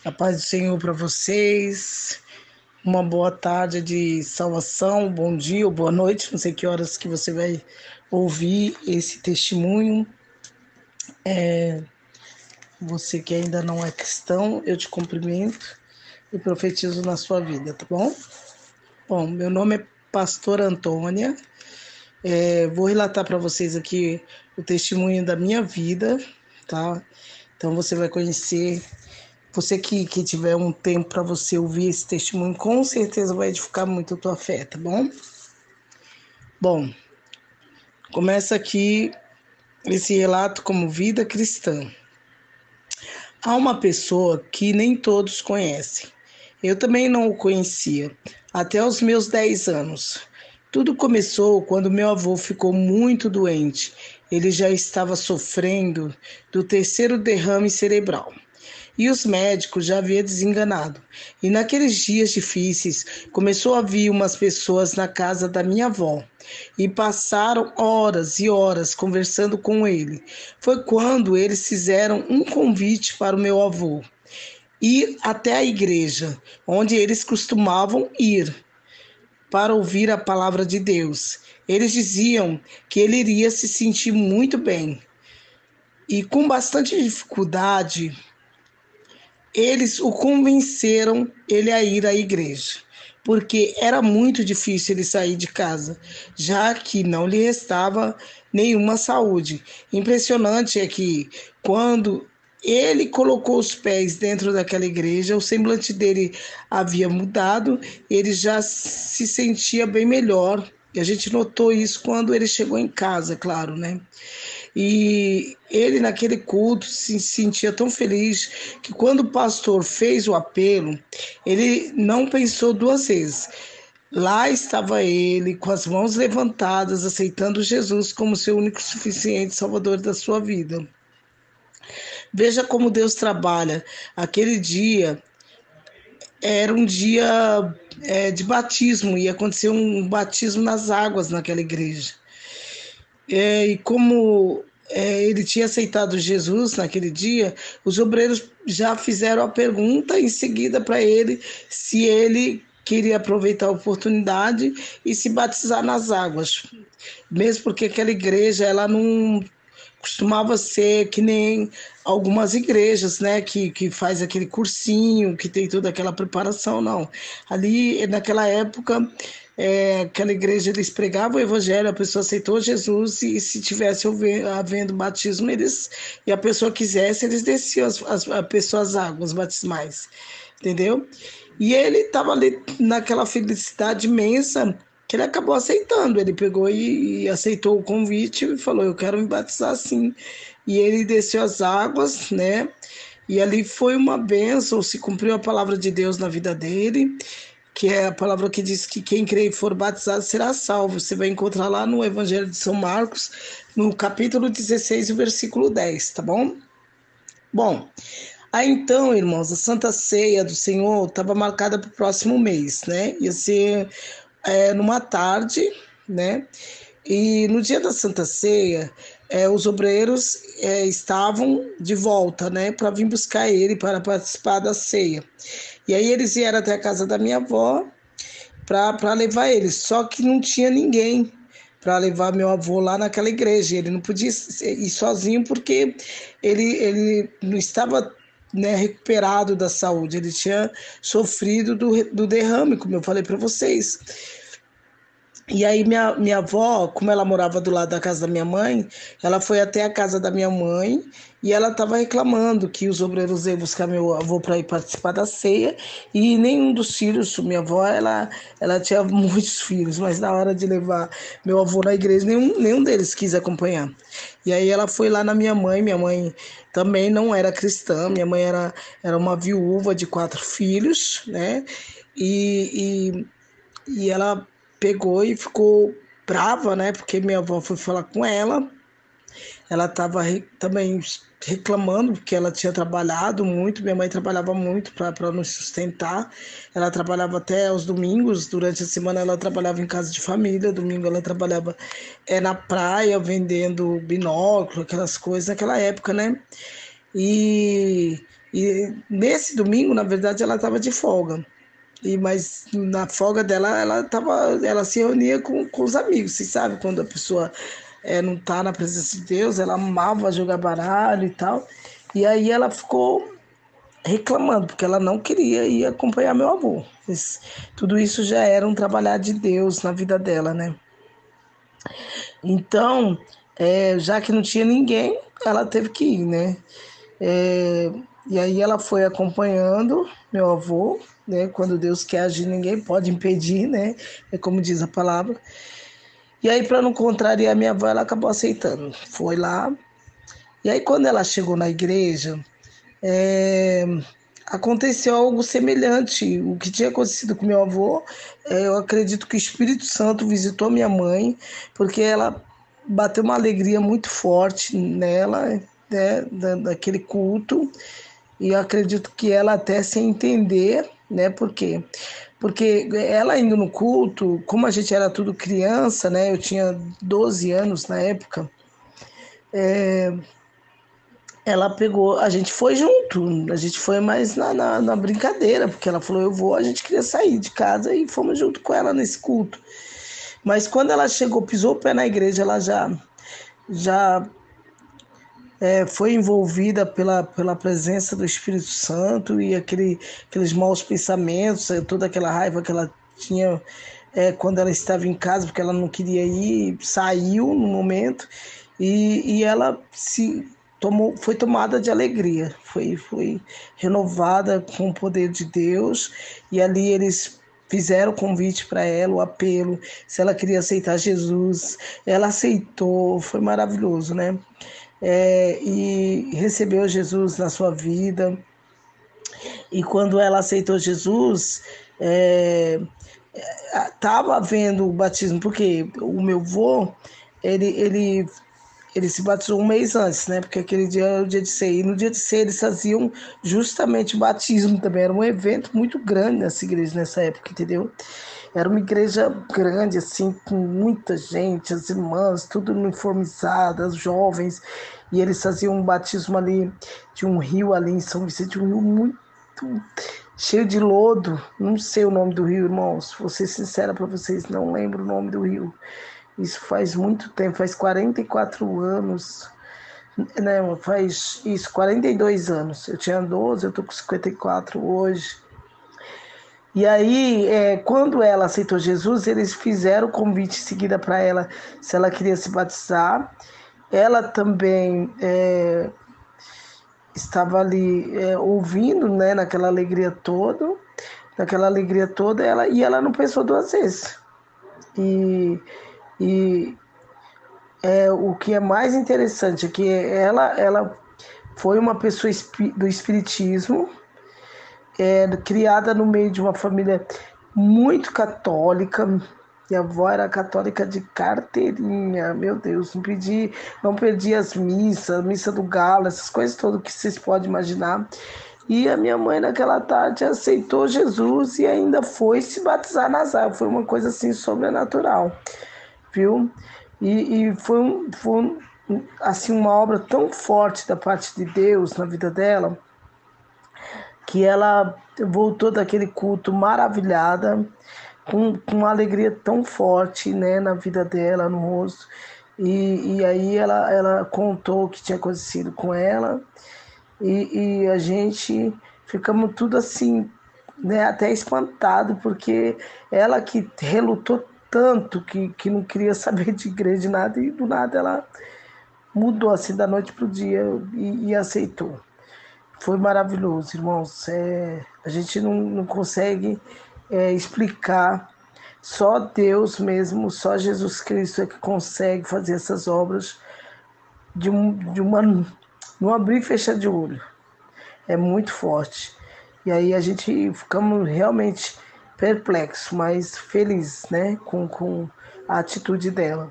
A paz do Senhor para vocês. Uma boa tarde de salvação, bom dia ou boa noite. Não sei que horas que você vai ouvir esse testemunho. Você que ainda não é cristão, eu te cumprimento e profetizo na sua vida, tá bom? Bom, meu nome é Pastora Antônia. Vou relatar para vocês aqui o testemunho da minha vida, tá? Então você vai conhecer. Você que tiver um tempo para você ouvir esse testemunho, com certeza vai edificar muito a tua fé, tá bom? Bom, começa aqui esse relato como vida cristã. Há uma pessoa que nem todos conhecem. Eu também não o conhecia, até os meus 10 anos. Tudo começou quando meu avô ficou muito doente. Ele já estava sofrendo do terceiro derrame cerebral. E os médicos já haviam desenganado. E naqueles dias difíceis, começou a vir umas pessoas na casa da minha avó e passaram horas e horas conversando com ele. Foi quando eles fizeram um convite para o meu avô ir até a igreja, onde eles costumavam ir para ouvir a palavra de Deus. Eles diziam que ele iria se sentir muito bem. E com bastante dificuldade, eles o convenceram ele a ir à igreja, porque era muito difícil ele sair de casa, já que não lhe restava nenhuma saúde. Impressionante é que quando ele colocou os pés dentro daquela igreja, o semblante dele havia mudado, ele já se sentia bem melhor. E a gente notou isso quando ele chegou em casa, claro, né? E ele, naquele culto, se sentia tão feliz que, quando o pastor fez o apelo, ele não pensou duas vezes. Lá estava ele, com as mãos levantadas, aceitando Jesus como seu único e suficiente Salvador da sua vida. Veja como Deus trabalha. Aquele dia era um dia de batismo, ia acontecer um batismo nas águas naquela igreja. E como ele tinha aceitado Jesus naquele dia, os obreiros já fizeram a pergunta em seguida para ele se ele queria aproveitar a oportunidade e se batizar nas águas. Mesmo porque aquela igreja, ela não costumava ser que nem algumas igrejas, né, que faz aquele cursinho, que tem toda aquela preparação, não. Ali, naquela época, aquela igreja, eles pregavam o evangelho, a pessoa aceitou Jesus e, se tivesse havendo batismo, e a pessoa quisesse, eles desciam a pessoa as águas batismais, entendeu? E ele estava ali naquela felicidade imensa, que ele acabou aceitando. Ele pegou e aceitou o convite e falou: eu quero me batizar sim. E ele desceu as águas, né? E ali foi uma bênção, se cumpriu a palavra de Deus na vida dele, que é a palavra que diz que quem crê e for batizado será salvo. Você vai encontrar lá no Evangelho de São Marcos, no capítulo 16, versículo 10, tá bom? Bom, aí então, irmãos, a Santa Ceia do Senhor estava marcada para o próximo mês, né? Ia ser numa tarde, né? E no dia da Santa Ceia, os obreiros estavam de volta, né? Para vir buscar ele para participar da ceia. E aí eles vieram até a casa da minha avó para levar ele, só que não tinha ninguém para levar meu avô lá naquela igreja. Ele não podia ir sozinho porque ele não estava, né, recuperado da saúde. Ele tinha sofrido do derrame, como eu falei para vocês. E aí minha avó, como ela morava do lado da casa da minha mãe, ela foi até a casa da minha mãe e ela estava reclamando que os obreiros iam buscar meu avô para ir participar da ceia, e nenhum dos filhos, minha avó, ela tinha muitos filhos, mas na hora de levar meu avô na igreja, nenhum deles quis acompanhar. E aí ela foi lá na minha mãe também não era cristã, minha mãe era uma viúva de 4 filhos, né? E ela pegou e ficou brava, né? Porque minha avó foi falar com ela. Ela estava também reclamando, porque ela tinha trabalhado muito. Minha mãe trabalhava muito para nos sustentar. Ela trabalhava até aos domingos. Durante a semana ela trabalhava em casa de família. Domingo ela trabalhava na praia, vendendo binóculo, aquelas coisas naquela época, né? E E nesse domingo, na verdade, ela estava de folga. Mas na folga dela, ela se reunia com os amigos. Você sabe, quando a pessoa não está na presença de Deus, ela amava jogar baralho e tal. E aí ela ficou reclamando, porque ela não queria ir acompanhar meu avô. Tudo isso já era um trabalhar de Deus na vida dela, né? Então, já que não tinha ninguém, ela teve que ir, né? É, e aí ela foi acompanhando meu avô, né? Quando Deus quer agir, ninguém pode impedir, né? É como diz a palavra. E aí, para não contrariar minha avó, ela acabou aceitando. Foi lá. E aí, quando ela chegou na igreja, é, aconteceu algo semelhante. O que tinha acontecido com meu avô, eu acredito que o Espírito Santo visitou minha mãe, porque ela bateu uma alegria muito forte nela, né, daquele culto, e eu acredito que ela até sem entender, né, por quê? Porque ela indo no culto, como a gente era tudo criança, né, eu tinha 12 anos na época, ela pegou, a gente foi junto, a gente foi mais na brincadeira, porque ela falou, eu vou, a gente queria sair de casa e fomos junto com ela nesse culto. Mas quando ela chegou, pisou o pé na igreja, ela já foi envolvida pela presença do Espírito Santo e aqueles maus pensamentos, toda aquela raiva que ela tinha quando ela estava em casa, porque ela não queria ir, saiu no momento e ela foi tomada de alegria, foi renovada com o poder de Deus e ali eles fizeram o convite para ela, o apelo, se ela queria aceitar Jesus, ela aceitou, foi maravilhoso, né? E recebeu Jesus na sua vida. E quando ela aceitou Jesus, estava havendo o batismo, porque o meu avô, ele, ele, ele se batizou um mês antes, né? Porque aquele dia era o dia de ceia. E no dia de ceia eles faziam justamente o batismo também. Era um evento muito grande nessa igreja nessa época, entendeu? Era uma igreja grande, assim, com muita gente, as irmãs, tudo uniformizadas, jovens, e eles faziam um batismo ali de um rio ali em São Vicente, um rio muito cheio de lodo. Não sei o nome do rio, irmãos. Vou ser sincera para vocês, não lembro o nome do rio. Isso faz muito tempo, faz 44 anos. Não, faz isso, 42 anos. Eu tinha 12, eu tô com 54 hoje. E aí, quando ela aceitou Jesus, eles fizeram o convite em seguida para ela, se ela queria se batizar. Ela também estava ali ouvindo, né, naquela alegria toda, ela não pensou duas vezes. E, e o que é mais interessante é que ela foi uma pessoa do espiritismo, criada no meio de uma família muito católica. Minha avó era católica de carteirinha, meu Deus, não perdi as missas, missa do galo, essas coisas todas que vocês podem imaginar. E a minha mãe naquela tarde aceitou Jesus e ainda foi se batizar nas águas. Foi uma coisa assim sobrenatural, viu? E assim, uma obra tão forte da parte de Deus na vida dela, que ela voltou daquele culto maravilhada, com uma alegria tão forte, né, na vida dela, no rosto. E aí ela contou o que tinha acontecido com ela e a gente ficamos tudo assim, né, até espantado, porque ela que relutou tanto, que não queria saber de igreja, de nada, e do nada ela mudou assim da noite para o dia e aceitou. Foi maravilhoso, irmãos. A gente não consegue explicar. Só Deus mesmo, só Jesus Cristo é que consegue fazer essas obras num abrir e fechar de olho. É muito forte. E aí a gente ficamos realmente perplexos, mas felizes, né, com a atitude dela.